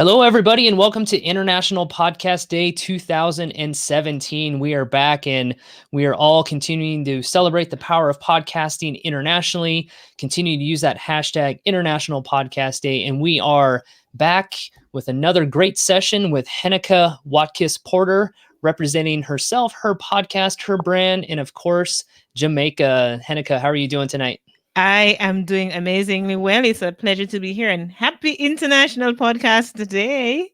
Hello, everybody, and welcome to International Podcast Day 2017. We are back and we are all continuing to celebrate the power of podcasting internationally, continue to use that hashtag International Podcast Day. And we are back with another great session with Heneka Watkis-Porter, representing herself, her podcast, her brand, and of course, Jamaica. Heneka, how are you doing tonight? I am doing amazingly well. It's a pleasure to be here and happy International Podcast Day.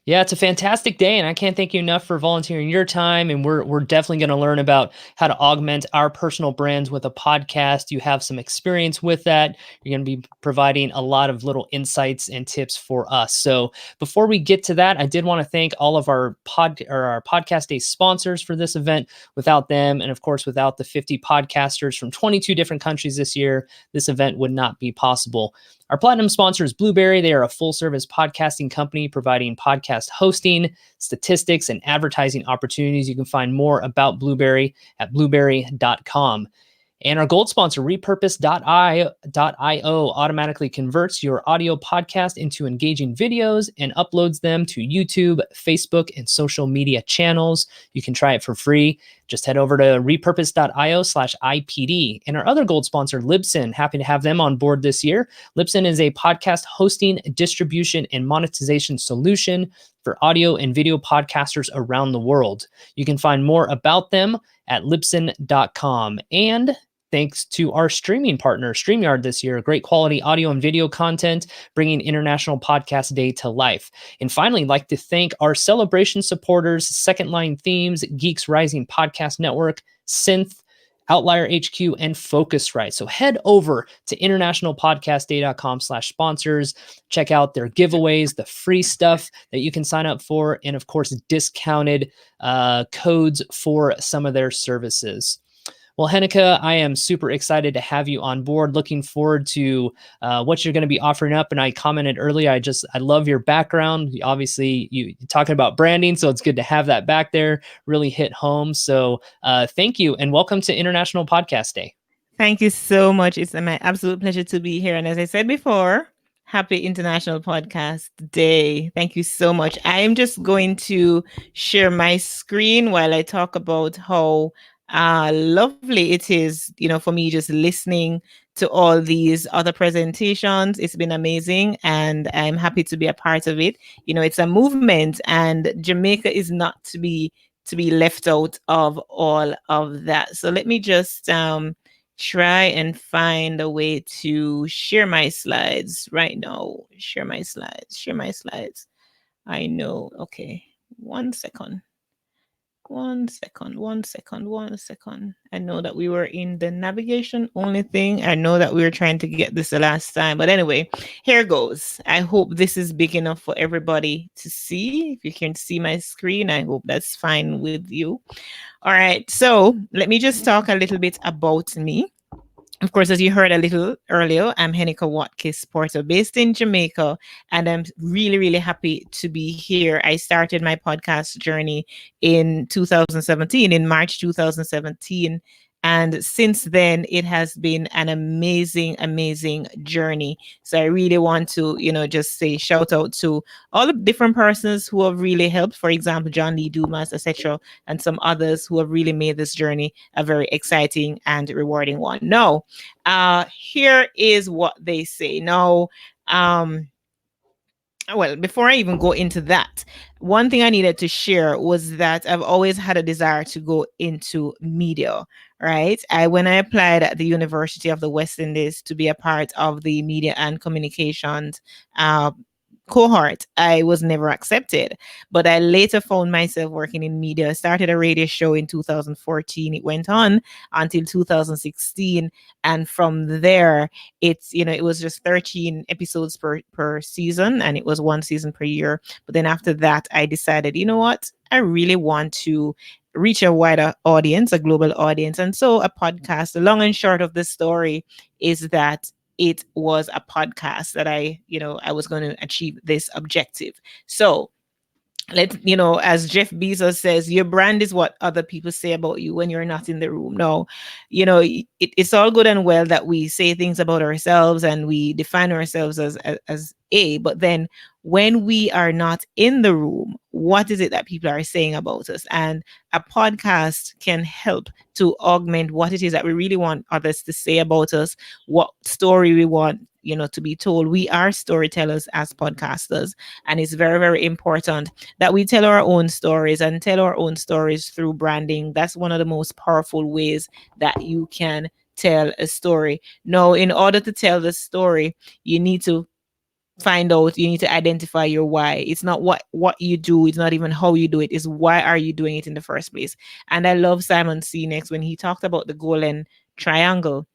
Yeah, it's a fantastic day, and I can't thank you enough for volunteering your time. And we're definitely going to learn about how to augment our personal brands with a podcast. You have some experience with that. You're going to be providing a lot of little insights and tips for us. So before we get to that, I did want to thank all of our podcast day sponsors for this event. Without them, and of course, without the 50 podcasters from 22 different countries this year, this event would not be possible. Our platinum sponsor is Blueberry. They are a full-service podcasting company providing podcast hosting, statistics, and advertising opportunities. You can find more about Blueberry at blueberry.com. And our gold sponsor, repurpose.io, automatically converts your audio podcast into engaging videos and uploads them to YouTube, Facebook, and social media channels. You can try it for free. Just head over to repurpose.io/IPD. And our other gold sponsor, Libsyn, happy to have them on board this year. Libsyn is a podcast hosting, distribution, and monetization solution for audio and video podcasters around the world. You can find more about them at libsyn.com. And thanks to our streaming partner, StreamYard, this year, great quality audio and video content, bringing International Podcast Day to life. And finally, I'd like to thank our celebration supporters, Second Line Themes, Geeks Rising Podcast Network, Synth, Outlier HQ, and Focusrite. So head over to internationalpodcastday.com/sponsors. Check out their giveaways, the free stuff that you can sign up for, and of course, discounted codes for some of their services. Well, Heneka, I am super excited to have you on board. Looking forward to what you're going to be offering up. And I commented earlier, I love your background. Obviously, you're talking about branding, so it's good to have that back there. Really hit home. So thank you, and welcome to International Podcast Day. Thank you so much. It's my absolute pleasure to be here. And as I said before, happy International Podcast Day. Thank you so much. I am just going to share my screen while I talk about how lovely it is, for me just listening to all these other presentations. It's been amazing, and I'm happy to be a part of it. It's a movement, and Jamaica is not to be left out of all of that. So let me just try and find a way to share my slides right now. Share my slides. I know. Okay. One second. I know that we were in the navigation only thing. I know that we were trying to get this the last time. But anyway, here goes. I hope this is big enough for everybody to see. If you can see my screen, I hope that's fine with you. All right. So let me just talk a little bit about me. Of course, as you heard a little earlier, I'm Heneka Watkis-Porter, based in Jamaica, and I'm really, really happy to be here. I started my podcast journey in 2017, in March 2017. And since then, it has been an amazing, amazing journey. So I really want to, just say shout out to all the different persons who have really helped. For example, Lee Dumas, etc., and some others who have really made this journey a very exciting and rewarding one. Now, here is what they say. Now, well, before I even go into that, one thing I needed to share was that I've always had a desire to go into media, right? When I applied at the University of the West Indies to be a part of the media and communications cohort, I was never accepted. But I later found myself working in media. I started a radio show in 2014. It went on until 2016. And from there, it was just 13 episodes per season, and it was one season per year. But then after that, I decided, you know what? I really want to reach a wider audience, a global audience. And so a podcast, the long and short of the story is that it was a podcast that I was going to achieve this objective. So as Jeff Bezos says, your brand is what other people say about you when you're not in the room. No, it's all good and well that we say things about ourselves and we define ourselves as a, but then when we are not in the room, what is it that people are saying about us? And a podcast can help to augment what it is that we really want others to say about us, what story we want to be told. We are storytellers as podcasters, and it's very, very important that we tell our own stories and tell our own stories through branding. That's one of the most powerful ways that you can tell a story. Now, in order to tell the story, you need to you need to identify your why. It's not what you do, it's not even how you do it, is why are you doing it in the first place. And I love Simon Sinek when he talked about the golden triangle.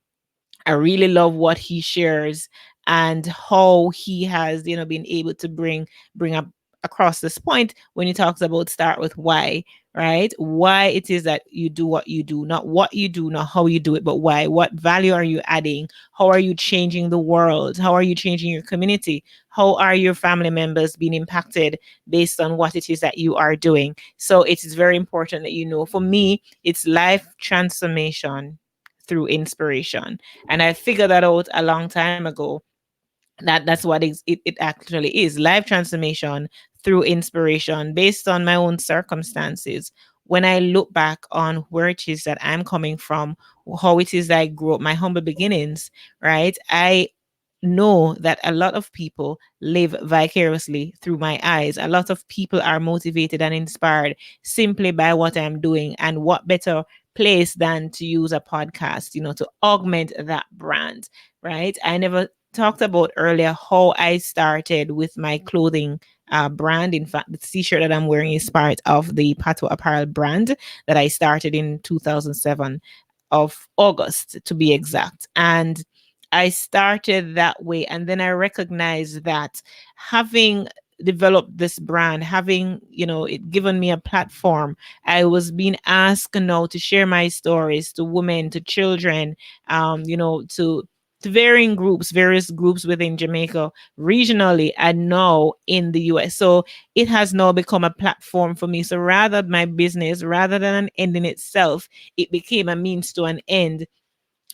I really love what he shares and how he has, been able to bring up across this point when he talks about start with why, right? Why it is that you do what you do, not what you do, not how you do it, but why. What value are you adding? How are you changing the world? How are you changing your community? How are your family members being impacted based on what it is that you are doing? So it is very important that for me, it's life transformation through inspiration. And I figured that out a long time ago. That's what it actually is, life transformation through inspiration based on my own circumstances. When I look back on where it is that I'm coming from, how it is that I grew up, my humble beginnings, right? I know that a lot of people live vicariously through my eyes. A lot of people are motivated and inspired simply by what I'm doing. And what better place than to use a podcast, to augment that brand, right? I never talked about earlier how I started with my clothing brand. In fact, the t-shirt that I'm wearing is part of the Pato Apparel brand that I started in 2007 of August to be exact. And I started that way. And then I recognized that having developed this brand, having, it given me a platform, I was being asked now to share my stories to women, to children, to varying groups, various groups within Jamaica, regionally, and now in the US. So it has now become a platform for me. So rather my business, rather than an end in itself, it became a means to an end,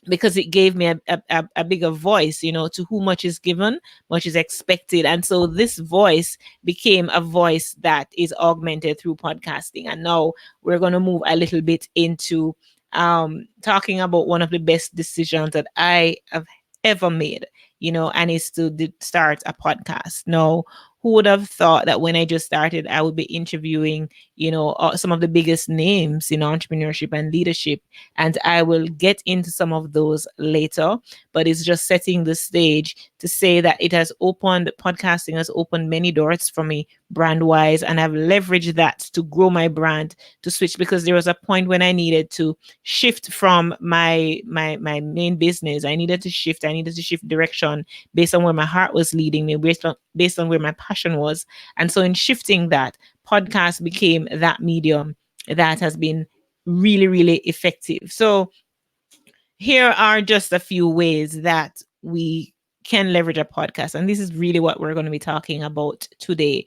because it gave me a bigger voice, to who much is given, much is expected. And so this voice became a voice that is augmented through podcasting. And now we're going to move a little bit into talking about one of the best decisions that I have ever made, and is to start a podcast. Now, who would have thought that when I just started, I would be interviewing, some of the biggest names in entrepreneurship and leadership. And I will get into some of those later, but it's just setting the stage to say that podcasting has opened many doors for me brand wise. And I've leveraged that to grow my brand, to switch, because there was a point when I needed to shift from my main business. I needed to shift direction based on where my heart was leading me, based on where my passion was. And so in shifting that, podcast became that medium that has been really, really effective. So here are just a few ways that we can leverage a podcast. And this is really what we're going to be talking about today.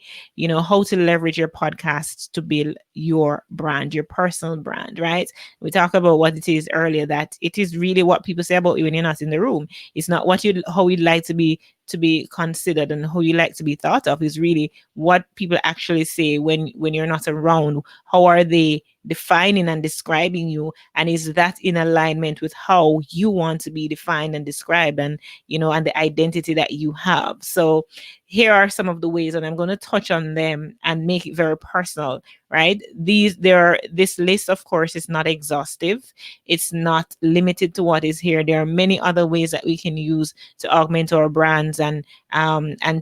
How to leverage your podcast to build your brand, your personal brand, right? We talked about what it is earlier, that it is really what people say about you when you're not in the room. It's not how you'd like to be considered and how you like to be thought of. Is really what people actually say when you're not around. How are they defining and describing you, and is that in alignment with how you want to be defined and described, and and the identity that you have? So here are some of the ways, and I'm going to touch on them and make it very personal, right? This list, of course, is not exhaustive. It's not limited to what is here. There are many other ways that we can use to augment our brands and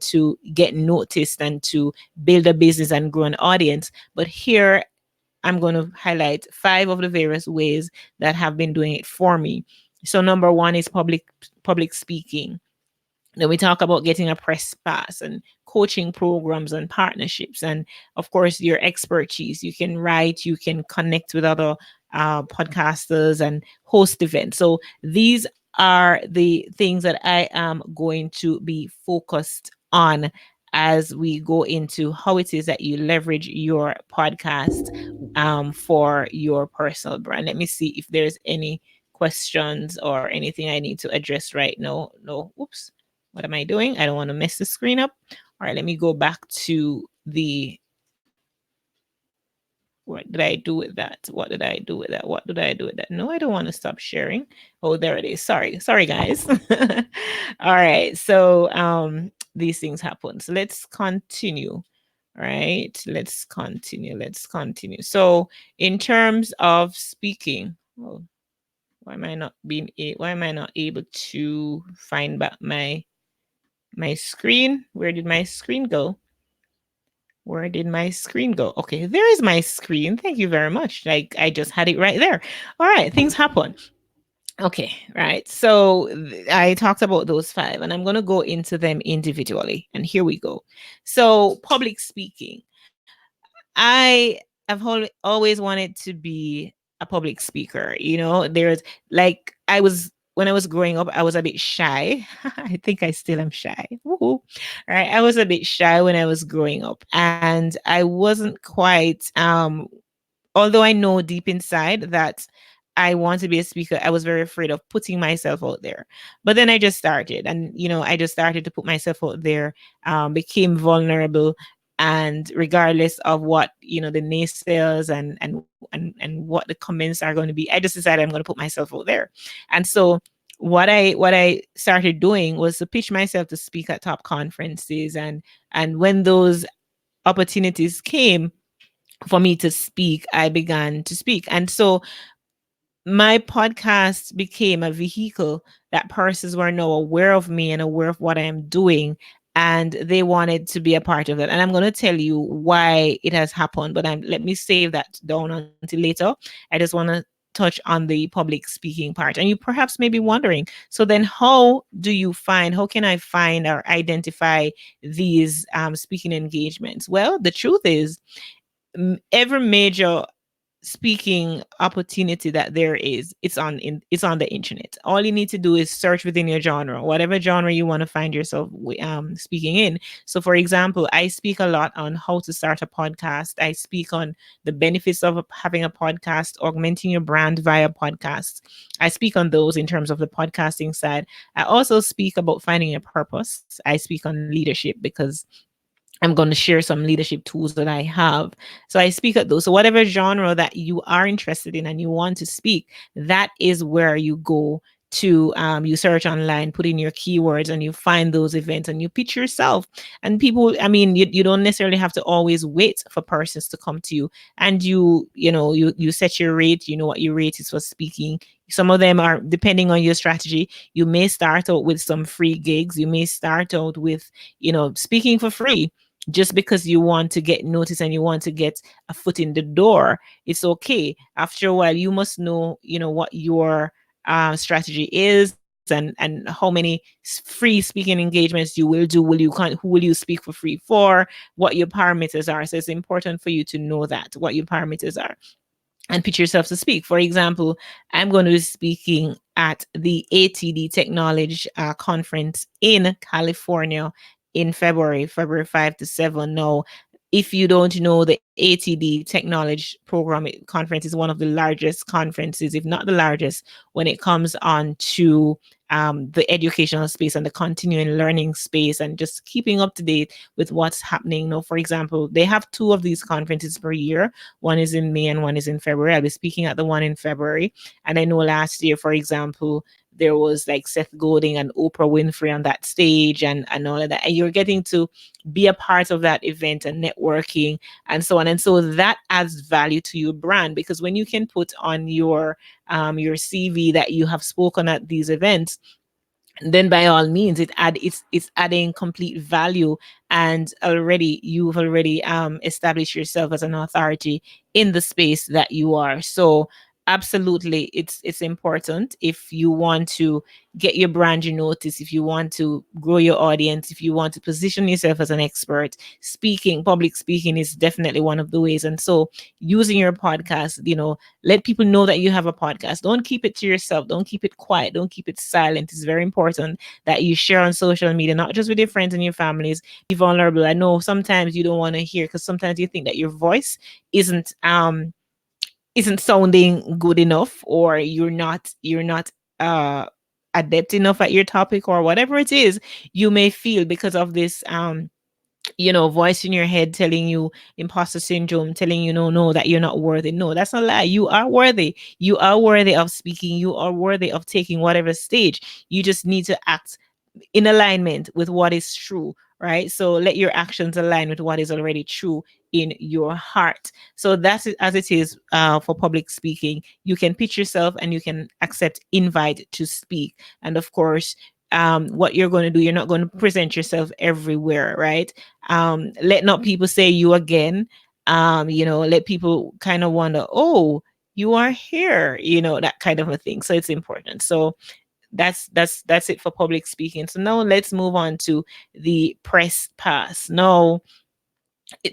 to get noticed and to build a business and grow an audience. But here I'm going to highlight 5 of the various ways that have been doing it for me. So number 1 is public speaking. Then we talk about getting a press pass and coaching programs and partnerships. And of course, your expertise. You can write, you can connect with other podcasters and host events. So these are the things that I am going to be focused on as we go into how it is that you leverage your podcast for your personal brand. Let me see if there's any questions or anything I need to address right now. No, oops. What am I doing? I don't want to mess the screen up. All right, let me go back to the, what did I do with that? What did I do with that? What did I do with that? No, I don't want to stop sharing. Oh, there it is. Sorry, guys. All right. So these things happen. So let's continue. Right. Let's continue. So in terms of speaking, oh, why am I not able to find back my screen? Where did my screen go? Where did my screen go? Okay, there is my screen. Thank you very much. Like I just had it right there. All right, things happen. Okay, right. So I talked about those five, and I'm going to go into them individually. And here we go. So, public speaking. I have always wanted to be a public speaker. There's like when I was growing up, I was a bit shy. I think I still am shy. Woohoo. Right. I was a bit shy when I was growing up, and I wasn't quite although I know deep inside that I want to be a speaker, I was very afraid of putting myself out there. But then I just started, and I just started to put myself out there, became vulnerable, and regardless of what the naysayers and what the comments are going to be, I just decided I'm going to put myself out there. And so what I started doing was to pitch myself to speak at top conferences, and when those opportunities came for me to speak, I began to speak. And so my podcast became a vehicle that persons were now aware of me and aware of what I am doing. And they wanted to be a part of it. And I'm going to tell you why it has happened, but let me save that down until later. I just want to touch on the public speaking part. And you perhaps may be wondering, so then how can I find or identify these speaking engagements? Well, the truth is, every major speaking opportunity that there is, it's on the internet. All you need to do is search within your genre, whatever genre you want to find yourself speaking in. So for example, I speak a lot on how to start a podcast. I speak on the benefits of having a podcast, augmenting your brand via podcasts. I speak on those in terms of the podcasting side. I also speak about finding a purpose. I speak on leadership because I'm going to share some leadership tools that I have. So I speak at those. So whatever genre that you are interested in and you want to speak, that is where you go to. You search online, put in your keywords, and you find those events and you pitch yourself. And people, I mean, you don't necessarily have to always wait for persons to come to you. And you set your rate. You know what your rate is for speaking. Some of them are, depending on your strategy, you may start out with some free gigs. You may start out with, speaking for free, just because you want to get noticed and you want to get a foot in the door. It's okay. After a while, you must know, what your strategy is, and how many free speaking engagements you will do. Who will you speak for free for? What your parameters are. So it's important for you to know that, what your parameters are, and pitch yourself to speak. For example, I'm going to be speaking at the ATD Technology Conference in California in February 5 to 7. Now, if you don't know, the ATD Technology Program Conference is one of the largest conferences, if not the largest, when it comes on to the educational space and the continuing learning space and just keeping up to date with what's happening. Now, for example, they have two of these conferences per year. One is in May and one is in February. I'll be speaking at the one in February. And I know last year, for example, there was like Seth Godin and Oprah Winfrey on that stage and all of that. And you're getting to be a part of that event and networking and so on. And so that adds value to your brand, because when you can put on your CV that you have spoken at these events, then by all means it's adding complete value, and you've already established yourself as an authority in the space that you are. So Absolutely, it's important if you want to get your brand you notice, if you want to grow your audience, if you want to position yourself as an expert. Speaking, public speaking is definitely one of the ways. And so using your podcast, let people know that you have a podcast. Don't keep it to yourself, don't keep it quiet, don't keep it silent. It's very important that you share on social media, not just with your friends and your families. Be vulnerable. I know sometimes you don't want to hear, because sometimes you think that your voice isn't sounding good enough, or you're not uh adept enough at your topic, or whatever it is you may feel, because of this voice in your head telling you, imposter syndrome, telling you, no, no, that you're not worthy. No, that's not a lie. You are worthy. You are worthy of speaking. You are worthy of taking whatever stage. You just need to act in alignment with what is true, right? So let your actions align with what is already true in your heart. So that's it, as it is for public speaking. You can pitch yourself and you can accept invite to speak. And of course, what you're going to do, you're not going to present yourself everywhere, right? Let not people say you again. Let people kind of wonder, oh, you are here, that kind of a thing. So it's important. So that's it for public speaking. So now let's move on to the press pass. Now,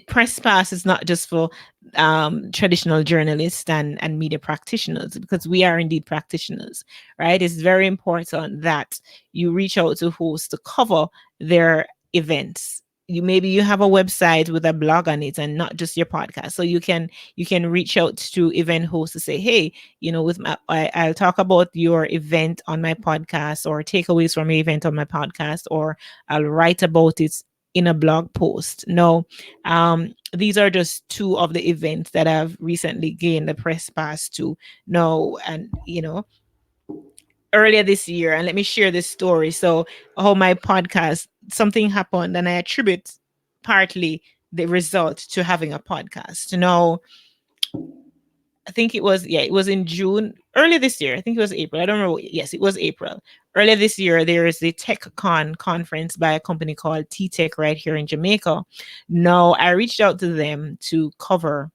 press pass is not just for traditional journalists and media practitioners, because we are indeed practitioners, right? It's very important that you reach out to hosts to cover their events. Maybe you have a website with a blog on it and not just your podcast, so you can reach out to event hosts to say, hey, I'll talk about your event on my podcast, or takeaways from your event on my podcast, or I'll write about it in a blog post. No, these are just two of the events that I've recently gained the press pass to. No, and earlier this year, and let me share this story. So, how my podcast, something happened, and I attribute partly the result to having a podcast. I think it was in June, earlier this year. I think it was April. I don't remember. Yes, it was April. Earlier this year, there is the TechCon conference by a company called T Tech right here in Jamaica. Now, I reached out to them to cover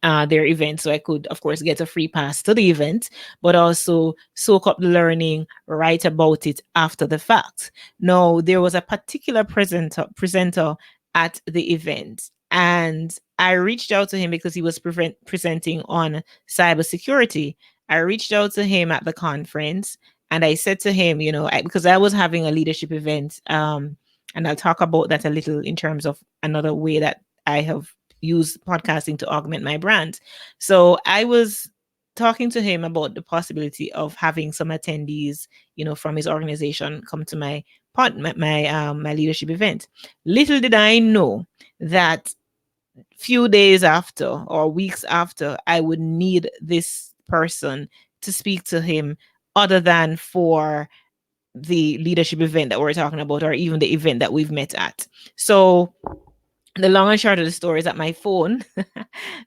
their event, so I could, of course, get a free pass to the event, but also soak up the learning, write about it after the fact. Now, there was a particular presenter at the event, and I reached out to him because he was presenting on cybersecurity. I reached out to him at the conference, and I said to him, because I was having a leadership event, and I'll talk about that a little in terms of another way that I have use podcasting to augment my brand. So I was talking to him about the possibility of having some attendees, from his organization come to my leadership event. Little did I know that few days after or weeks after, I would need this person to speak to him, other than for the leadership event that we're talking about, or even the event that we've met at. So the long and short of the story is that my phone,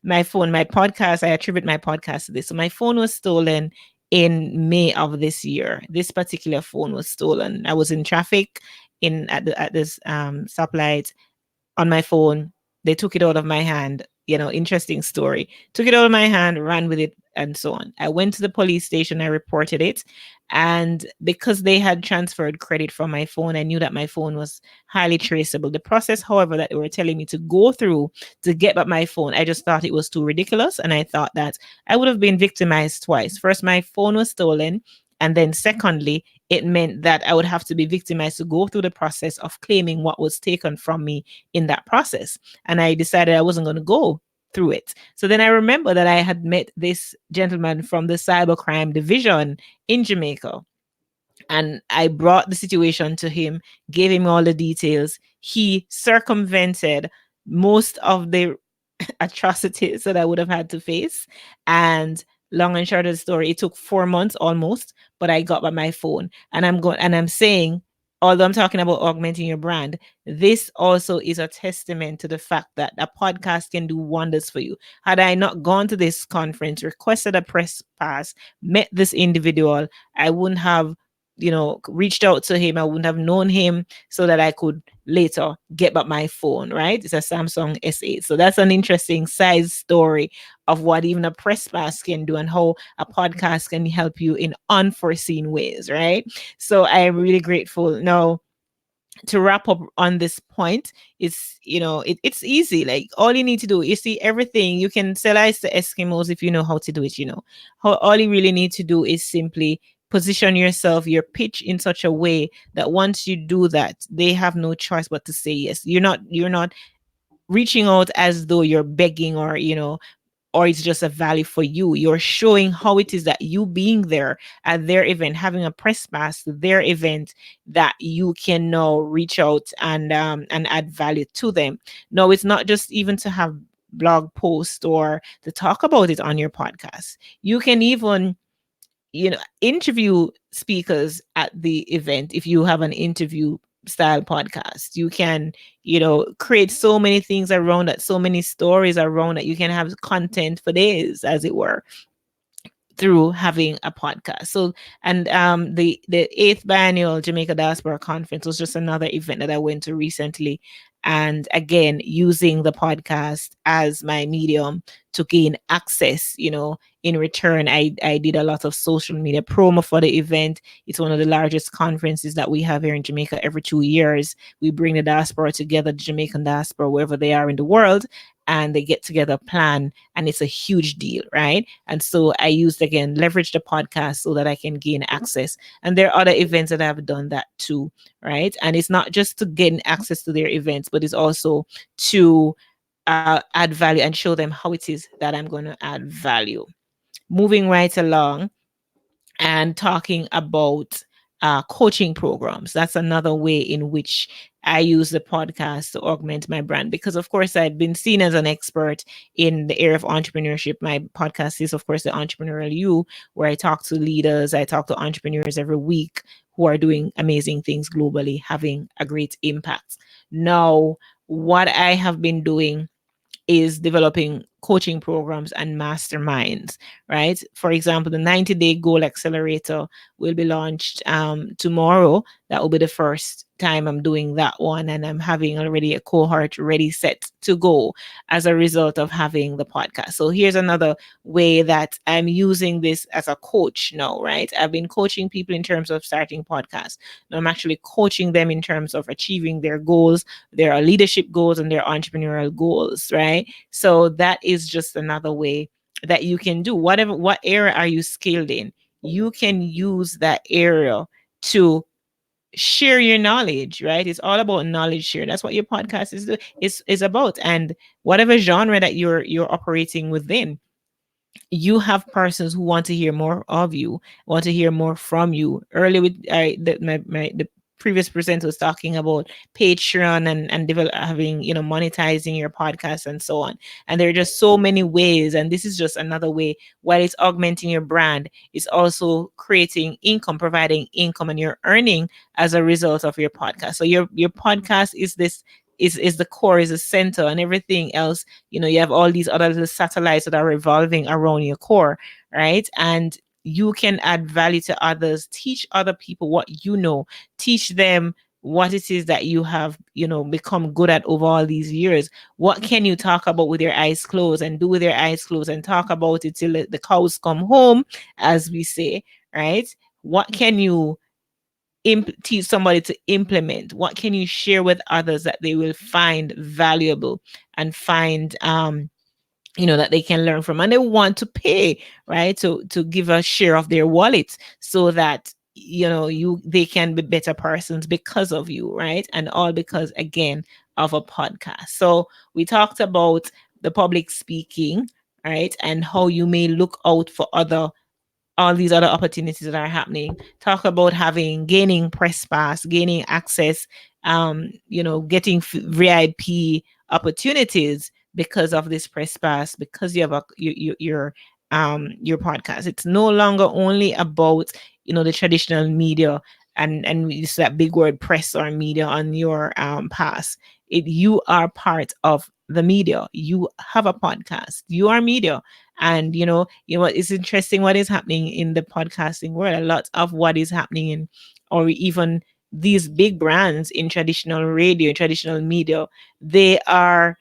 my podcast, I attribute my podcast to this. So my phone was stolen in May of this year. This particular phone was stolen. I was in traffic at this stoplight on my phone. They took it out of my hand. Interesting story. Took it out of my hand, ran with it, and so on. I went to the police station. I reported it. And because they had transferred credit from my phone, I knew that my phone was highly traceable. The process, however, that they were telling me to go through to get back my phone, I just thought it was too ridiculous. And I thought that I would have been victimized twice. First, my phone was stolen. And then secondly, it meant that I would have to be victimized to go through the process of claiming what was taken from me in that process. And I decided I wasn't going to go through it. So then I remember that I had met this gentleman from the cybercrime division in Jamaica. And I brought the situation to him, gave him all the details. He circumvented most of the atrocities that I would have had to face. And long and short of the story, it took 4 months almost, but I got by my phone. And I'm saying, although I'm talking about augmenting your brand, this also is a testament to the fact that a podcast can do wonders for you. Had I not gone to this conference, requested a press pass, met this individual, I wouldn't have reached out to him, I wouldn't have known him, so that I could later get back my phone, right? It's a Samsung S8. So that's an interesting side story of what even a press pass can do and how a podcast can help you in unforeseen ways, right? So I am really grateful. Now, to wrap up on this point, it's easy. Like, all you need to do, you see, everything you can sell ice to Eskimos if you know how to do it. All you really need to do is simply position yourself, your pitch in such a way that once you do that, they have no choice but to say yes. You're not reaching out as though you're begging, or it's just a value for you. You're showing how it is that you being there at their event, having a press pass to their event, that you can now reach out and add value to them. No, it's not just even to have blog posts or to talk about it on your podcast. You can even interview speakers at the event. If you have an interview style podcast, you can create so many things around that, so many stories around that. You can have content for days, as it were, through having a podcast. So, and the eighth biennial Jamaica Diaspora Conference was just another event that I went to recently, and again, using the podcast as my medium to gain access. In return, I did a lot of social media promo for the event. It's one of the largest conferences that we have here in Jamaica. Every 2 years, we bring the diaspora together, the Jamaican diaspora, wherever they are in the world, and they get together, plan, and it's a huge deal, right? And so I used, again, leverage the podcast so that I can gain access. And there are other events that I've done that too, right? And it's not just to gain access to their events, but it's also to add value and show them how it is that I'm going to add value. Moving right along and talking about coaching programs. That's another way in which I use the podcast to augment my brand, because, of course, I've been seen as an expert in the area of entrepreneurship. My podcast is, of course, the Entrepreneurial You, where I talk to leaders, I talk to entrepreneurs every week who are doing amazing things globally, having a great impact. Now, what I have been doing is developing coaching programs and masterminds, right? For example, the 90-day goal accelerator will be launched tomorrow. That will be the first time I'm doing that one, and I'm having already a cohort ready, set to go, as a result of having the podcast. So here's another way that I'm using this as a coach now, right? I've been coaching people in terms of starting podcasts. Now I'm actually coaching them in terms of achieving their goals, their leadership goals, and their entrepreneurial goals, right? So that is just another way that you can do what area are you skilled in. You can use that area to share your knowledge, right? It's all about knowledge share. That's what your podcast is about. And whatever genre that you're operating within, you have persons who want to hear more of you, want to hear more from you. Earlier with the previous presenter was talking about Patreon and having, monetizing your podcast and so on. And there are just so many ways. And this is just another way. While it's augmenting your brand, it's also creating income, providing income, and you're earning as a result of your podcast. So your podcast is the core, is the center, and everything else, you have all these other little satellites that are revolving around your core, right? And you can add value to others, teach other people what you know, teach them what it is that you have, become good at over all these years. What can you talk about with your eyes closed, and do with your eyes closed, and talk about it till the cows come home, as we say, right? What can you teach somebody to implement? What can you share with others that they will find valuable and find that they can learn from, and they want to pay, right, to give a share of their wallet, so that they can be better persons because of you, right? And all because, again, of a podcast. So we talked about the public speaking, right, and how you may look out for all these other opportunities that are happening. Talk about gaining press pass, gaining access, getting VIP opportunities because of this press pass, because you have your podcast. It's no longer only about the traditional media and use that big word press or media on your pass. You are part of the media. You have a podcast. You are media. And you know what is interesting, what is happening in the podcasting world, a lot of what is happening in, or even these big brands in traditional radio, traditional media, they are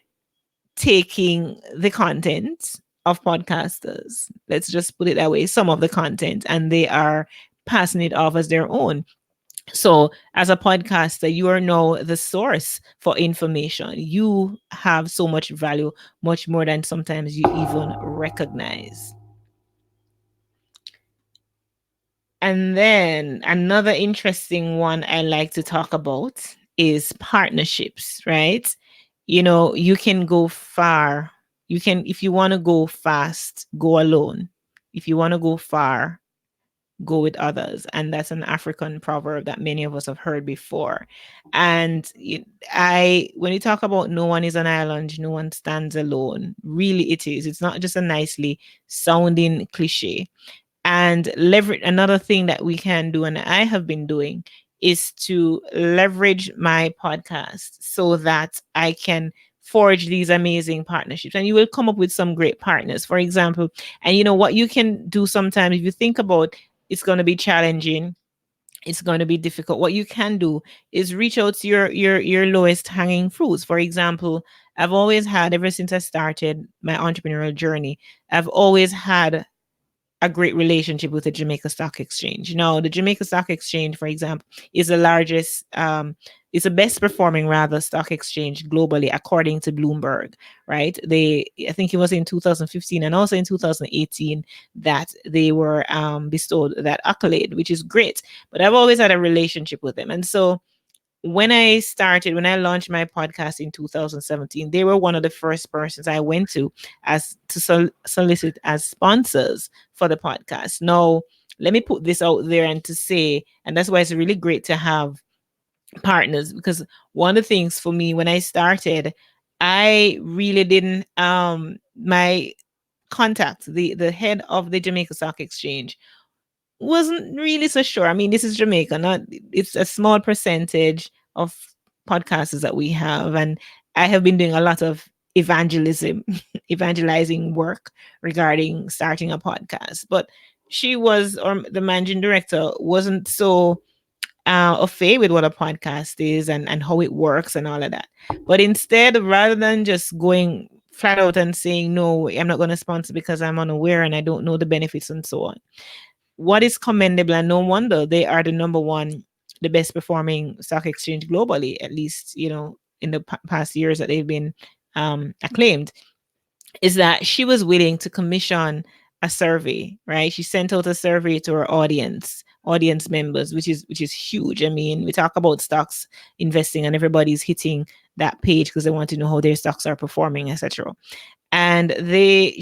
taking the content of podcasters, let's just put it that way, some of the content, and they are passing it off as their own. So, as a podcaster, you are now the source for information. You have so much value, much more than sometimes you even recognize. And then another interesting one I like to talk about is partnerships, right? You can go far. You can, if you want to go fast, go alone. If you want to go far, go with others. And that's an African proverb that many of us have heard before. And when you talk about no one is an island, no one stands alone, really it is. It's not just a nicely sounding cliche. And leverage, another thing that we can do, and I have been doing, is to leverage my podcast so that I can forge these amazing partnerships. And you will come up with some great partners, for example. And you know what you can do sometimes, if you think about, it's going to be challenging, it's going to be difficult, what you can do is reach out to your lowest hanging fruits. For example, I've always had, ever since I started my entrepreneurial journey, I've always had a great relationship with the Jamaica Stock Exchange. Now, the Jamaica Stock Exchange, for example, is the largest, it's the best performing rather stock exchange globally, according to Bloomberg, right? I think it was in 2015 and also in 2018 that they were bestowed that accolade, which is great. But I've always had a relationship with them. And so when I launched my podcast in 2017, they were one of the first persons I went to as to solicit as sponsors for the podcast. Now, let me put this out there and to say, and that's why it's really great to have partners, because one of the things for me when I started, I really didn't my contact, the head of the Jamaica Stock Exchange, wasn't really so sure. I mean, this is Jamaica, not, it's a small percentage of podcasters that we have. And I have been doing a lot of evangelizing work regarding starting a podcast. But she was, or the managing director wasn't so au fait with what a podcast is and how it works and all of that. But instead, rather than just going flat out and saying, no, I'm not going to sponsor because I'm unaware and I don't know the benefits and so on, what is commendable, and no wonder they are the number one, the best performing stock exchange globally, at least, in the past years that they've been acclaimed, is that she was willing to commission a survey, right? She sent out a survey to her audience members, which is huge. I mean, we talk about stocks investing and everybody's hitting that page because they want to know how their stocks are performing, etc. And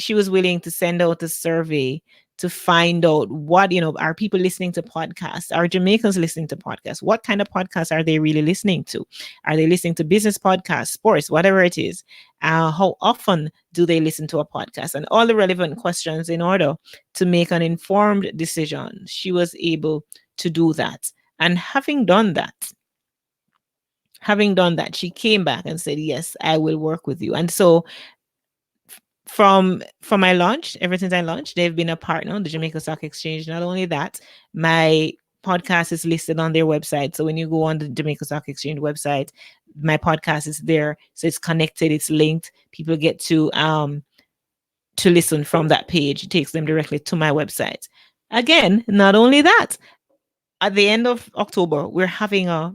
she was willing to send out a survey to find out what, are people listening to podcasts? Are Jamaicans listening to podcasts? What kind of podcasts are they really listening to? Are they listening to business podcasts, sports, whatever it is? How often do they listen to a podcast? And all the relevant questions in order to make an informed decision. She was able to do that. And having done that, she came back and said, yes, I will work with you. And so from my launch, ever since I launched, they've been a partner on the Jamaica Stock Exchange. Not only that, my podcast is listed on their website. So when you go on the Jamaica Stock Exchange website, my podcast is there. So it's connected, it's linked. People get to listen from that page. It takes them directly to my website. Again, not only that, at the end of October, we're having a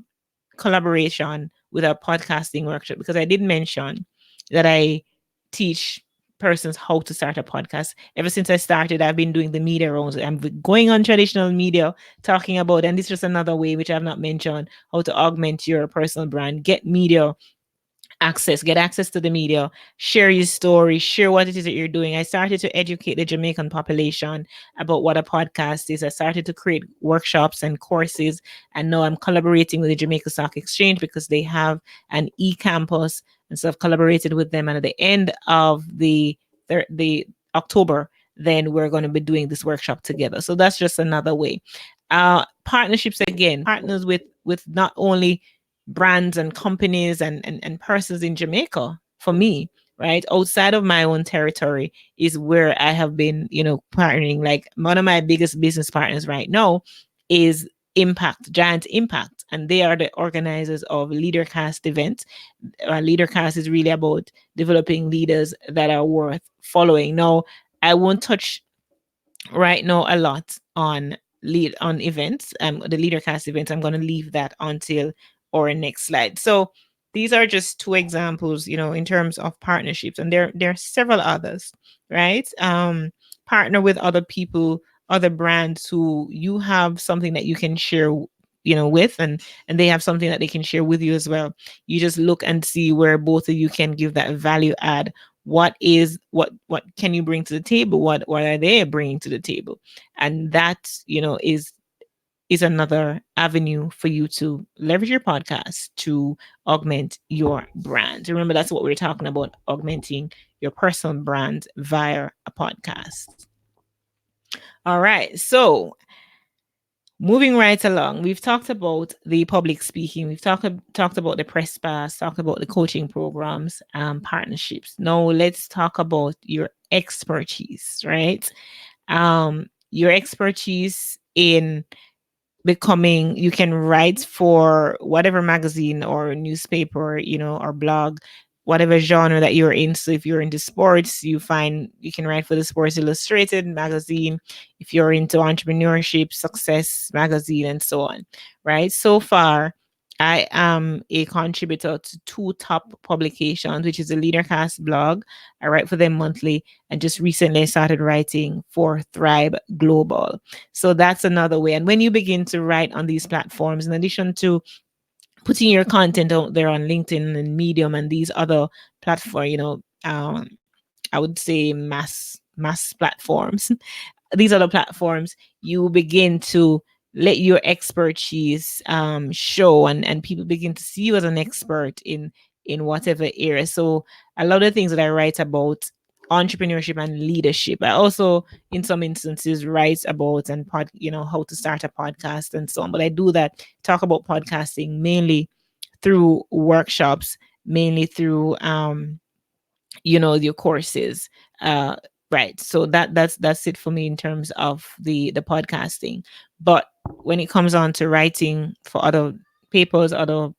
collaboration with our podcasting workshop, because I did mention that I teach persons how to start a podcast. Ever since I started, I've been doing the media rounds. I'm going on traditional media, talking about, and this is just another way, which I've not mentioned, how to augment your personal brand, get access to the media, share your story, share what it is that you're doing. I started to educate the Jamaican population about what a podcast is. I started to create workshops and courses, and now I'm collaborating with the Jamaica Stock Exchange because they have an e-campus, and so I've collaborated with them. And at the end of the October, then we're going to be doing this workshop together. So that's just another way. Partnerships, again, partners with not only brands and companies and persons in Jamaica, for me, right? Outside of my own territory is where I have been, partnering. Like, one of my biggest business partners right now is Giant Impact, and they are the organizers of LeaderCast events. LeaderCast is really about developing leaders that are worth following. Now, I won't touch right now a lot on events, the LeaderCast events. I'm going to leave that until our next slide. So these are just two examples, in terms of partnerships, and there are several others, right? Partner with other people, other brands who you have something that you can share, with, and they have something that they can share with you as well. You just look and see where both of you can give that value add. What can you bring to the table? What are they bringing to the table? And that, is another avenue for you to leverage your podcast to augment your brand. Remember, that's what we're talking about, augmenting your personal brand via a podcast. All right. So moving right along, we've talked about the public speaking, we've talked about the press pass, talked about the coaching programs, partnerships. Now let's talk about your expertise, right? Your expertise in becoming, you can write for whatever magazine or newspaper, or blog, whatever genre that you're in. So if you're into sports, you can write for the Sports Illustrated magazine. If you're into entrepreneurship, Success magazine, and so on, right? So far, I am a contributor to two top publications, which is the LeaderCast blog. I write for them monthly, and just recently I started writing for Thrive Global. So that's another way. And when you begin to write on these platforms, in addition to putting your content out there on LinkedIn and Medium and these other platforms, I would say mass platforms, these other platforms, you begin to let your expertise show, and people begin to see you as an expert in whatever area. So a lot of things that I write about entrepreneurship and leadership, I also in some instances write about how to start a podcast and so on. But I do that, talk about podcasting mainly through workshops, mainly through your courses. Right. So that's it for me in terms of the podcasting. But when it comes on to writing for other papers, other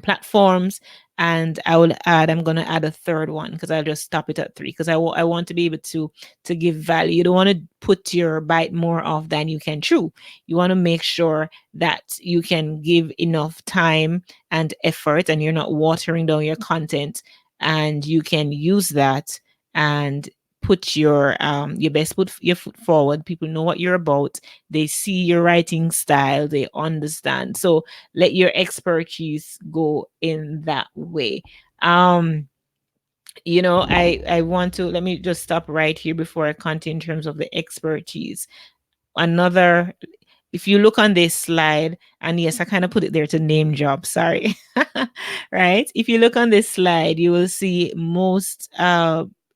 platforms, and I'm going to add a third one, because I'll just stop it at three, because I want to be able to give value. You don't want to put your bite more off than you can chew. You want to make sure that you can give enough time and effort, and you're not watering down your content, and you can use that and put your best your foot forward. People know what you're about. They see your writing style. They understand. So let your expertise go in that way. I want to, let me just stop right here before I continue in terms of the expertise. If you look on this slide, and yes, I kind of put it there to name drop, sorry. Right? If you look on this slide, you will see most,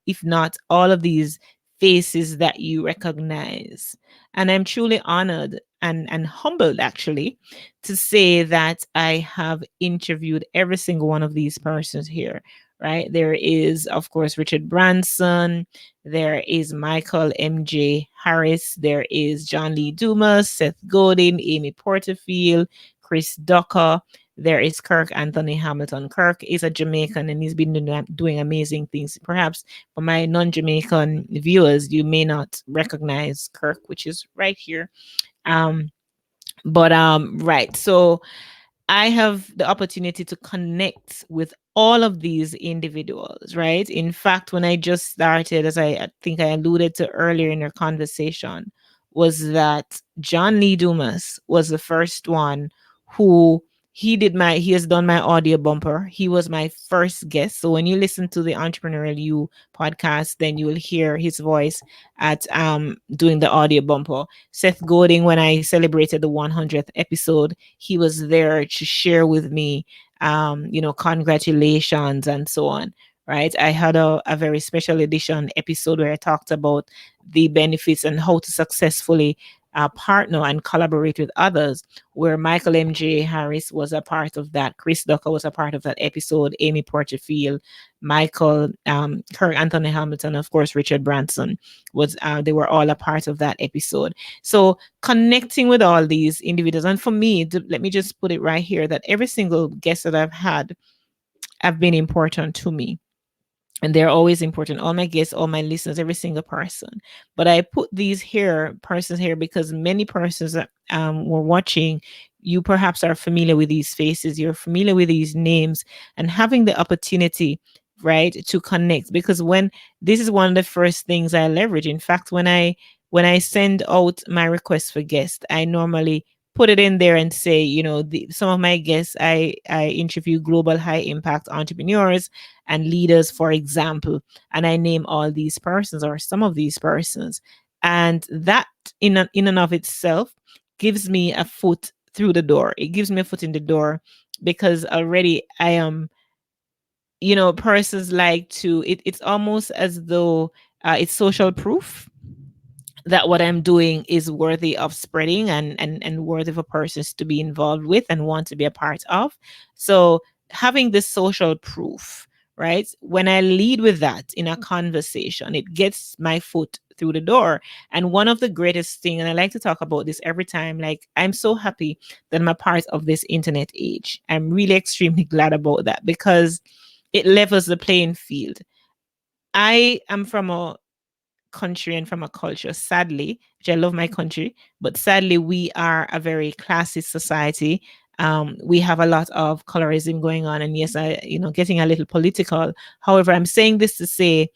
if not all of these faces that you recognize. And I'm truly honored and humbled, actually, to say that I have interviewed every single one of these persons here. Right? There is, of course, Richard Branson. There is Michael M.J. Harris. There is John Lee Dumas, Seth Godin, Amy Porterfield, Chris Ducker. There is Kirk Anthony Hamilton. Kirk is a Jamaican, and he's been doing amazing things. Perhaps for my non-Jamaican viewers, you may not recognize Kirk, which is right here. Right. So I have the opportunity to connect with all of these individuals, right? In fact, when I just started, as I think I alluded to earlier in our conversation, was that John Lee Dumas was the first one who he has done my audio bumper. He was my first guest. So when you listen to the Entrepreneurial You podcast, then you will hear his voice at doing the audio bumper. Seth Godin, when I celebrated the 100th episode, he was there to share with me, congratulations and so on. Right. I had a very special edition episode where I talked about the benefits and how to successfully partner and collaborate with others, where Michael M.J. Harris was a part of that, Chris Ducker was a part of that episode, Amy Porterfield, Michael, Kirk Anthony Hamilton, of course, Richard Branson was, they were all a part of that episode. So connecting with all these individuals, and for me, let me just put it right here that every single guest that I've had have been important to me, and they're always important. All my guests, all my listeners, every single person. But I put these here persons here because many persons that were watching, you perhaps are familiar with these faces, you're familiar with these names, and having the opportunity, right, to connect. Because when this is one of the first things I leverage. In fact, when I send out my request for guests, I normally put it in there and say, some of my guests, I interview global high impact entrepreneurs and leaders, for example, and I name all these persons or some of these persons, and that in and of itself gives me a foot through the door. It gives me a foot in the door because already I am, persons like to it's almost as though it's social proof that what I'm doing is worthy of spreading, and worthy for persons to be involved with and want to be a part of. So having this social proof, right? When I lead with that in a conversation, it gets my foot through the door. And one of the greatest thing, and I like to talk about this every time, like I'm so happy that I'm a part of this internet age. I'm really extremely glad about that because it levels the playing field. I am from a country and from a culture, sadly, which I love my country, but sadly, we are a very classist society. We have a lot of colorism going on. And yes, getting a little political. However, I'm saying this to say,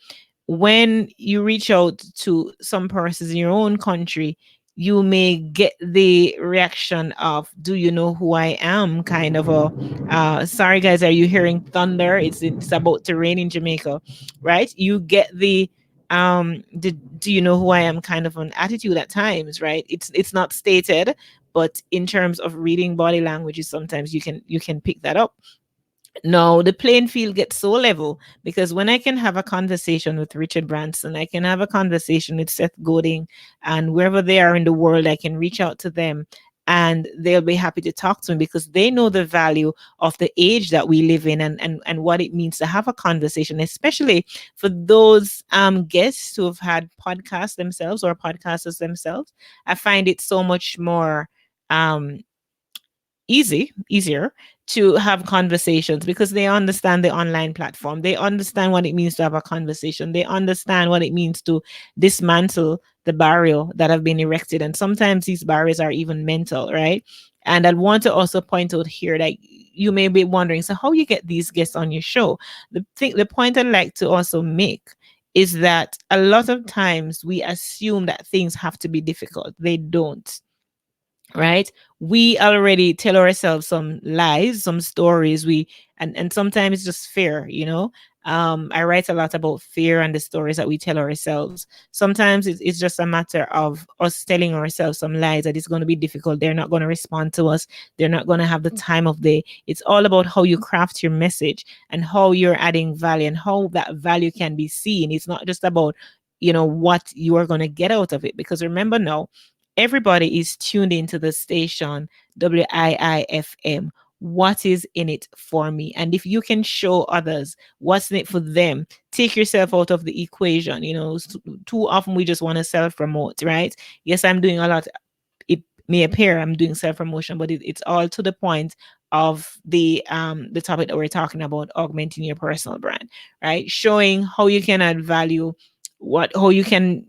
when you reach out to some persons in your own country, you may get the reaction of, do you know who I am? Kind of a, sorry guys, are you hearing thunder? It's about to rain in Jamaica, right? You get the, do you know who I am kind of an attitude at times, right? It's not stated, but in terms of reading body languages, sometimes you can pick that up. No, the playing field gets so level because when I can have a conversation with Richard Branson, I can have a conversation with Seth Godin, and wherever they are in the world, I can reach out to them and they'll be happy to talk to me because they know the value of the age that we live in, and what it means to have a conversation, especially for those guests who have had podcasts themselves or podcasters themselves. I find it so much more um easier to have conversations because they understand the online platform. They understand what it means to have a conversation. They understand what it means to dismantle the barrier that have been erected. And sometimes these barriers are even mental, right? And I want to also point out here that you may be wondering, so how you get these guests on your show? The point I'd like to also make is that a lot of times we assume that things have to be difficult. They don't, right? We already tell ourselves some lies, some stories. And sometimes it's just fear, I write a lot about fear and the stories that we tell ourselves. Sometimes it's just a matter of us telling ourselves some lies that it's going to be difficult, they're not going to respond to us, they're not going to have the time of day. It's all about how you craft your message and how you're adding value and how that value can be seen. It's not just about what you are going to get out of it, because remember now, everybody is tuned into the station WIIFM. What is in it for me? And if you can show others what's in it for them, take yourself out of the equation. Too often we just want to self promote, right? Yes, I'm doing a lot. It may appear I'm doing self promotion, but it's all to the point of the topic that we're talking about, augmenting your personal brand, right? Showing how you can add value, how you can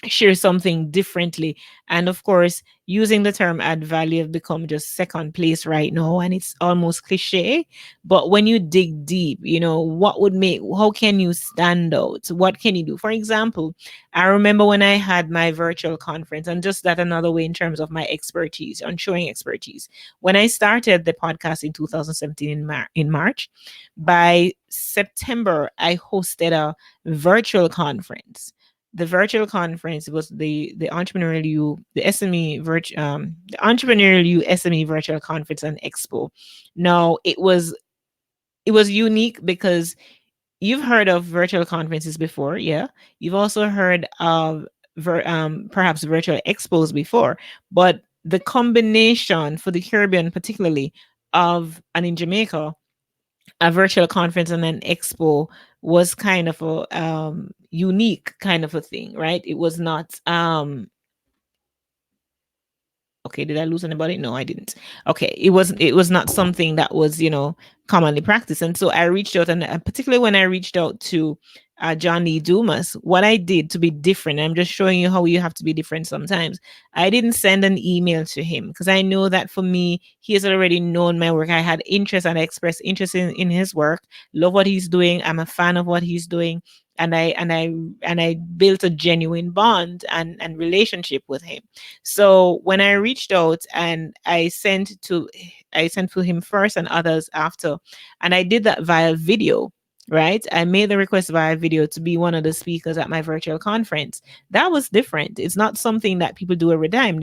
share something differently. And of course, using the term add value have become just second place right now, and it's almost cliche. But when you dig deep, how can you stand out? What can you do? For example, I remember when I had my virtual conference, and just that another way in terms of my expertise on showing expertise. When I started the podcast in 2017 in March, by September I hosted a virtual conference. The virtual conference was the entrepreneurial U the SME the entrepreneurial U SME virtual conference and expo. Now it was unique because you've heard of virtual conferences before, yeah. You've also heard of perhaps virtual expos before, but the combination for the Caribbean, particularly, of and in Jamaica, a virtual conference and an expo was kind of a unique kind of a thing, right? It was not okay, did I lose anybody? No, I didn't. Okay, it was not something that was, commonly practiced. And so I reached out, and particularly when I reached out to John Lee Dumas, what I did to be different, I'm just showing you how you have to be different sometimes. I didn't send an email to him because I know that for me, he has already known my work. I had interest and I expressed interest in his work, love what he's doing. I'm a fan of what he's doing. And I built a genuine bond and relationship with him. So when I reached out and I sent to him first and others after, and I did that via video. Right. I made the request via video to be one of the speakers at my virtual conference. That was different. It's not something that people do every time.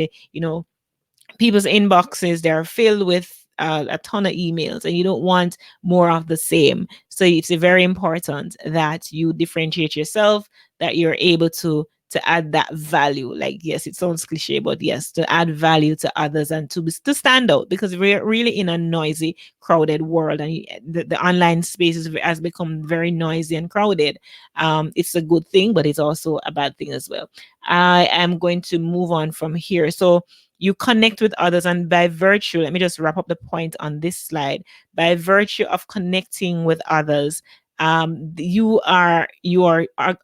People's inboxes, they're filled with a ton of emails, and you don't want more of the same. So it's very important that you differentiate yourself, that you're able to add that value. Like, yes, it sounds cliche, but yes, to add value to others and to stand out, because we're really in a noisy, crowded world, and the online space has become very noisy and crowded. It's a good thing, but it's also a bad thing as well. I am going to move on from here. So you connect with others, and by virtue, let me just wrap up the point on this slide. By virtue of connecting with others, you are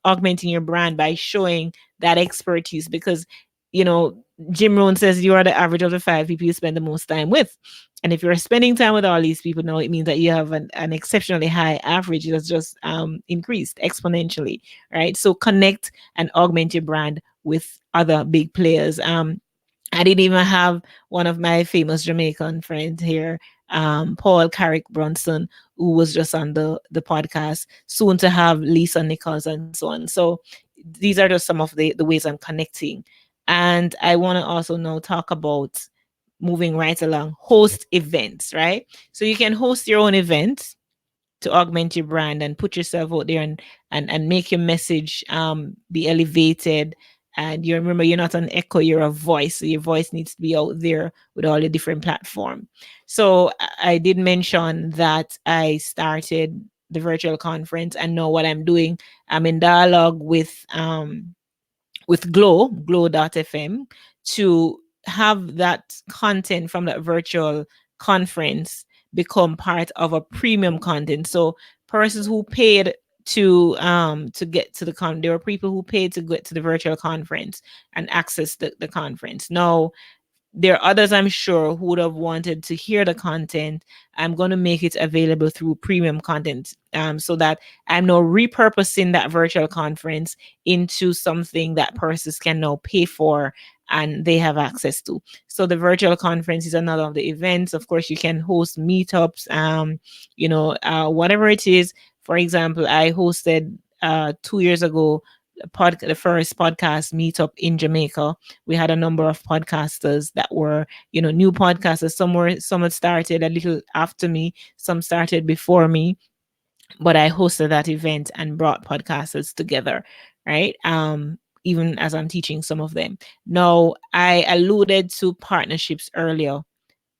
augmenting your brand by showing that expertise, because you know Jim Rohn says you are the average of the 5 people you spend the most time with. And if you're spending time with all these people now, it means that you have an exceptionally high average that's just increased exponentially, right? So connect and augment your brand with other big players. I didn't even have one of my famous Jamaican friends here, Paul Carrick Bronson, who was just on the podcast, soon to have Lisa Nichols and so on. So these are just some of the ways I'm connecting. And I want to also now talk about, moving right along, host events, right? So you can host your own events to augment your brand and put yourself out there, and make your message be elevated. And you remember, you're not an echo, you're a voice. So your voice needs to be out there with all the different platforms. So I did mention that I started the virtual conference, and know what I'm doing. I'm in dialogue with glow.fm, to have that content from that virtual conference become part of a premium content. So persons who paid to get to there were people who paid to get to the virtual conference and access the conference. Now there are others, I'm sure, who would have wanted to hear the content. I'm going to make it available through premium content, so that I'm now repurposing that virtual conference into something that persons can now pay for and they have access to. So the virtual conference is another of the events. Of course, you can host meetups, whatever it is. For example, I hosted 2 years ago the first podcast meetup in Jamaica. We had a number of podcasters that were, new podcasters. Some had started a little after me, some started before me, but I hosted that event and brought podcasters together, right? Even as I'm teaching some of them. Now, I alluded to partnerships earlier.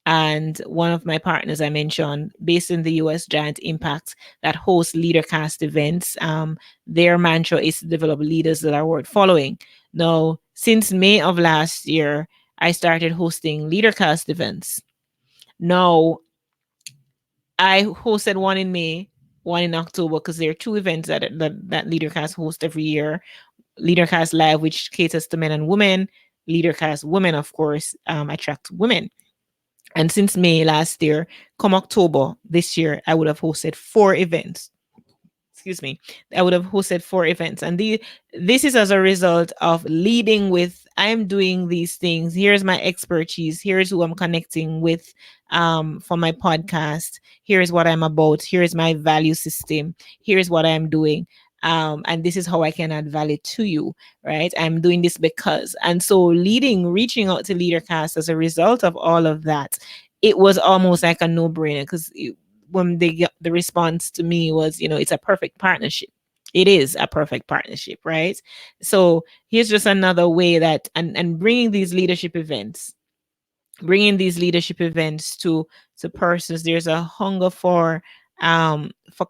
And one of my partners I mentioned, based in the US, Giant Impact, that hosts LeaderCast events. Their mantra is to develop leaders that are worth following. Now, since May of last year, I started hosting LeaderCast events. Now, I hosted one in May, one in October, because there are two events that LeaderCast hosts every year. LeaderCast Live, which caters to men and women. LeaderCast Women, of course, attract women. And since May last year, come October this year, I would have hosted 4 events. Excuse me. I would have hosted 4 events. And this is as a result of leading with, I'm doing these things. Here's my expertise. Here's who I'm connecting with for my podcast. Here's what I'm about. Here's my value system. Here's what I'm doing. And this is how I can add value to you, right? I'm doing this because. And so reaching out to LeaderCast as a result of all of that, it was almost like a no-brainer, because when they got the response to me was, it's a perfect partnership. It is a perfect partnership, right? So here's just another way that, and bringing these leadership events to persons. There's a hunger for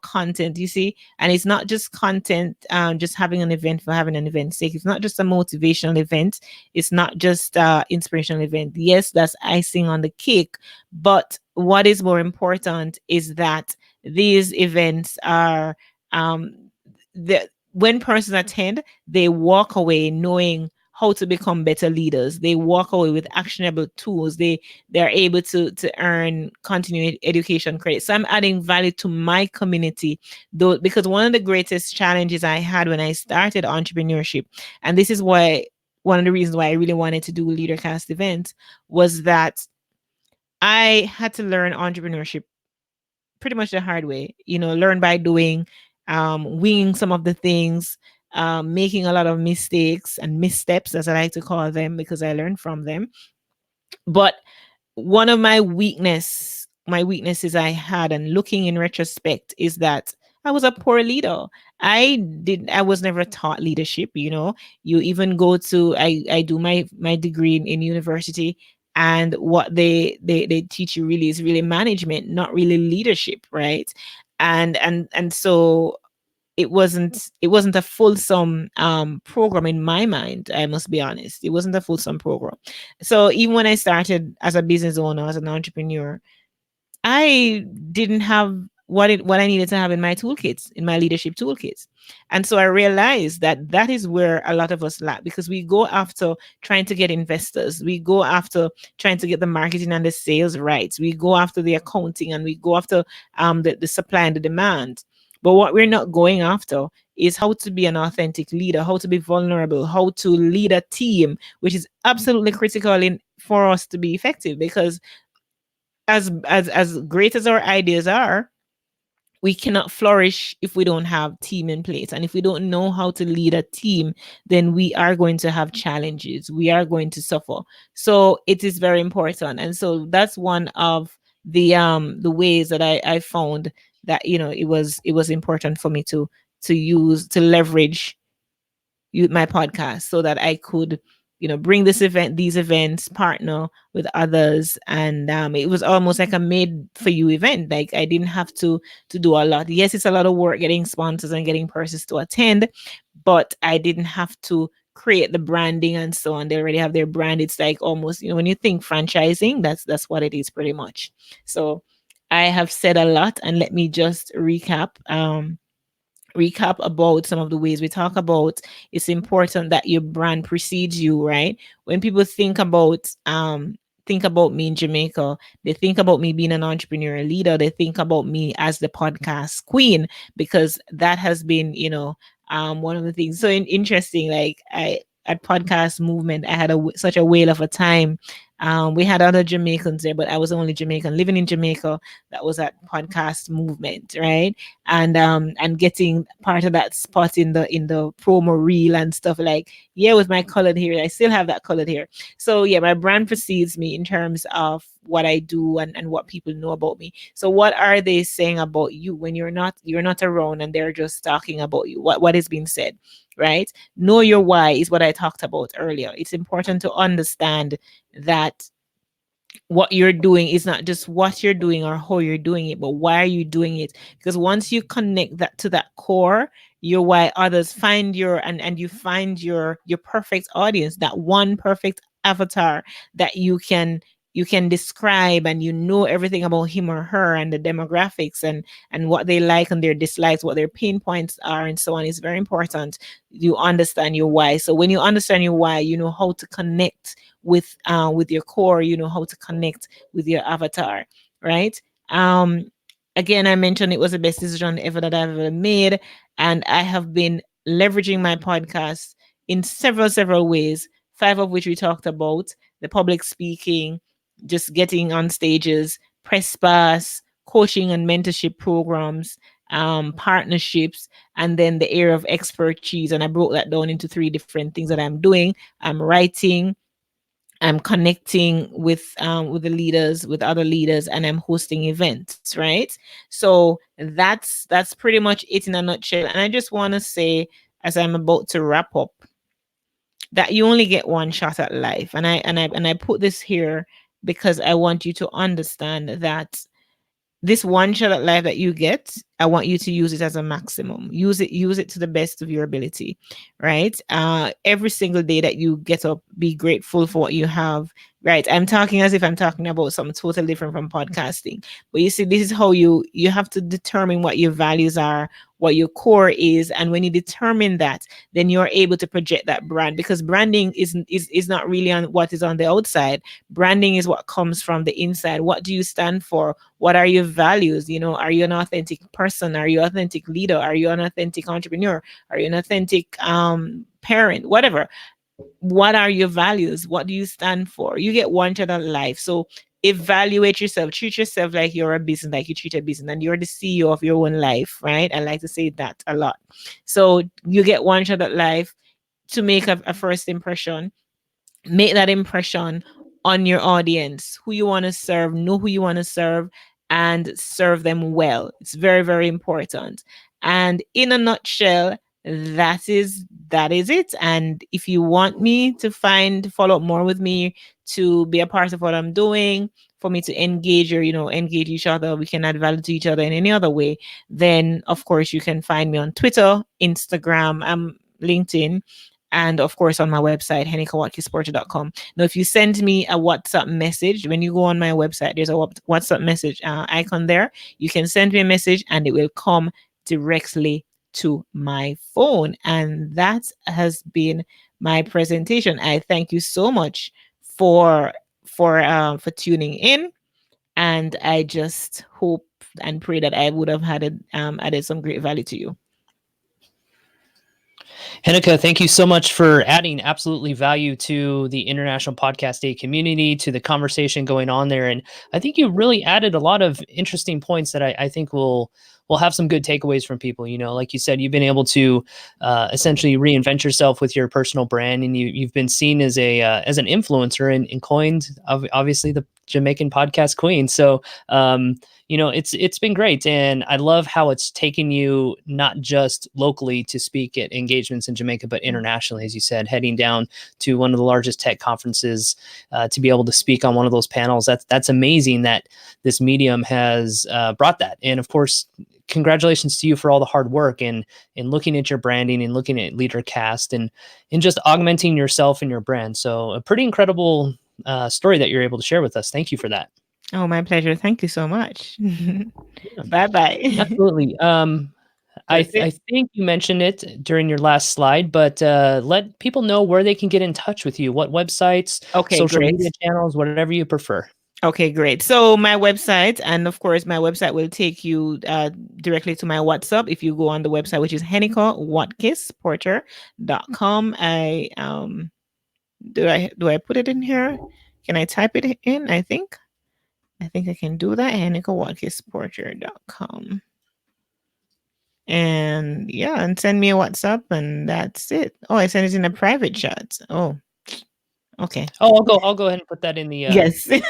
content, you see. And it's not just content, just having an event for having an event's sake. It's not just a motivational event. It's not just inspirational event. Yes, that's icing on the cake, but what is more important is that these events are, the when persons attend, they walk away knowing how to become better leaders. They walk away with actionable tools. They're able to earn continuing education credit. So I'm adding value to my community, though, because one of the greatest challenges I had when I started entrepreneurship, and this is why one of the reasons why I really wanted to do LeaderCast events, was that I had to learn entrepreneurship pretty much the hard way, learn by doing, winging some of the things, making a lot of mistakes and missteps, as I like to call them, because I learned from them. But one of my weaknesses I had, and looking in retrospect, is that I was a poor leader. I was never taught leadership. You even go to, I do my degree in university, and what they teach you really is really management, not really leadership, right? And so it wasn't a fulsome program in my mind. I must be honest, it wasn't a fulsome program. So even when I started as a business owner, as an entrepreneur, I didn't have what I needed to have in my toolkits, in my leadership toolkits. And so I realized that that is where a lot of us lack, because we go after trying to get investors, we go after trying to get the marketing and the sales rights, we go after the accounting, and we go after the supply and the demand. But what we're not going after is how to be an authentic leader, how to be vulnerable, how to lead a team, which is absolutely critical in for us to be effective. Because as great as our ideas are, we cannot flourish if we don't have team in place. And if we don't know how to lead a team, then we are going to have challenges, we are going to suffer. So it is very important. And so that's one of the ways that I found that it was important for me to leverage my podcast, so that I could, bring these events, partner with others. And it was almost like a made for you event. Like, I didn't have to do a lot. Yes, it's a lot of work getting sponsors and getting persons to attend, but I didn't have to create the branding and so on. They already have their brand. It's like almost, when you think franchising, that's what it is pretty much. So I have said a lot, and let me just recap about some of the ways we talk about. It's important that your brand precedes you, right? When people think about me in Jamaica, they think about me being an entrepreneur leader, they think about me as the podcast queen, because that has been, one of the things. So interesting, like, I at podcast movement, I had such a whale of a time. We had other Jamaicans there, but I was the only Jamaican living in Jamaica that was at podcast movement, right? And getting part of that spot in the promo reel and stuff, like, yeah, with my colored hair, I still have that colored hair. So yeah, my brand precedes me in terms of what I do, and what people know about me. So what are they saying about you when you're not around, and they're just talking about you? What is being said, right? Know your why is what I talked about earlier. It's important to understand that what you're doing is not just what you're doing or how you're doing it, but why are you doing it? Because once you connect that to that core, your why, others find and you find your perfect audience, that one perfect avatar that you can describe, and everything about him or her, and the demographics, and what they like and their dislikes, what their pain points are, and so on. Is very important. You understand your why. So when you understand your why, you know how to connect with your core. You know how to connect with your avatar, right? um Again, I mentioned it was the best decision ever that I've ever made, and I have been leveraging my podcast in several ways, five of which we talked about: the public speaking, just getting on stages, press pass, coaching and mentorship programs, partnerships, and then the area of expertise. And I broke that down into three different things that I'm doing. I'm writing, I'm connecting with the leaders, with other leaders, and I'm hosting events, right? So that's pretty much it in a nutshell. And I just want to say, as I'm about to wrap up, that you only get one shot at life. And I put this here because I want you to understand that this one shot at life that you get, I want you to use it as a maximum. Use it to the best of your ability, right? Every single day that you get up, be grateful for what you have, right? I'm talking as if I'm talking about something totally different from podcasting. But you see, this is how you have to determine what your values are, what your core is. And when you determine that, then you're able to project that brand, because branding is not really on what is on the outside. Branding is what comes from the inside. What do you stand for? What are your values? You know, are you an authentic person? Are you an authentic leader? Are you an authentic entrepreneur? Are you an authentic parent? Whatever. What are your values? What do you stand for? You get one shot at life. So evaluate yourself. Treat yourself like you're a business, like you treat a business, and you're the CEO of your own life, right? I like to say that a lot. So you get one shot at life to make a first impression. Make that impression on your audience, who you want to serve, know who you want to serve, and serve them well. It's very, very important. And in a nutshell, that is it. And if you want me to follow up more with me, to be a part of what I'm doing, for me to engage, or engage each other, we can add value to each other in any other way, then of course you can find me on Twitter, Instagram, LinkedIn, and of course on my website, henekawatkis.com. Now, if you send me a WhatsApp message, when you go on my website, there's a WhatsApp message icon there. You can send me a message and it will come directly to my phone. And that has been my presentation. I thank you so much for tuning in, and I just hope and pray that I would have added some great value to you. Heneka, thank you so much for adding absolutely value to the International Podcast Day community, to the conversation going on there. And I think you really added a lot of interesting points that I think will have some good takeaways from people. Like you said, you've been able to essentially reinvent yourself with your personal brand, and you've been seen as an influencer and coined obviously the Jamaican Podcast Queen. So it's been great, and I love how it's taken you not just locally to speak at engagements in Jamaica, but internationally, as you said, heading down to one of the largest tech conferences to be able to speak on one of those panels. That's amazing that this medium has brought that, and of course, congratulations to you for all the hard work and looking at your branding and looking at LeaderCast and just augmenting yourself and your brand. So a pretty incredible story that you're able to share with us. Thank you for that. Oh, my pleasure. Thank you so much. Bye-bye. Absolutely. I think you mentioned it during your last slide, but let people know where they can get in touch with you. What websites, social media channels, whatever you prefer. Okay, great. So my website, and of course, my website will take you directly to my WhatsApp if you go on the website, which is Watkis-Porter.com. Do I put it in here? Can I type it in? I think I can do that. Watkis-Porter.com. And yeah, and send me a WhatsApp, and that's it. Oh, I sent it in a private chat. Oh, okay. Oh, I'll go ahead and put that in the yes the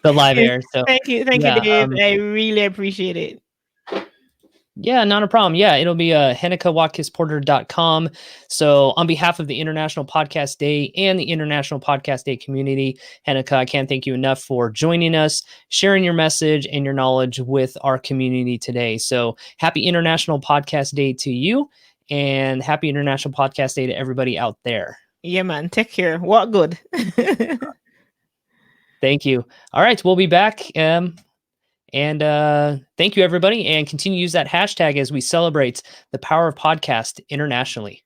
live air. So thank you, Dave. I really appreciate it. Yeah, not a problem. Yeah, it'll be henekawatkis.porter.com. So on behalf of the International Podcast Day and the International Podcast Day community, Heneka, I can't thank you enough for joining us, sharing your message and your knowledge with our community today. So happy International Podcast Day to you, and happy International Podcast Day to everybody out there. Yeah, man. Take care. What good. Thank you. All right, we'll be back. And thank you, everybody. And continue to use that hashtag as we celebrate the power of podcast internationally.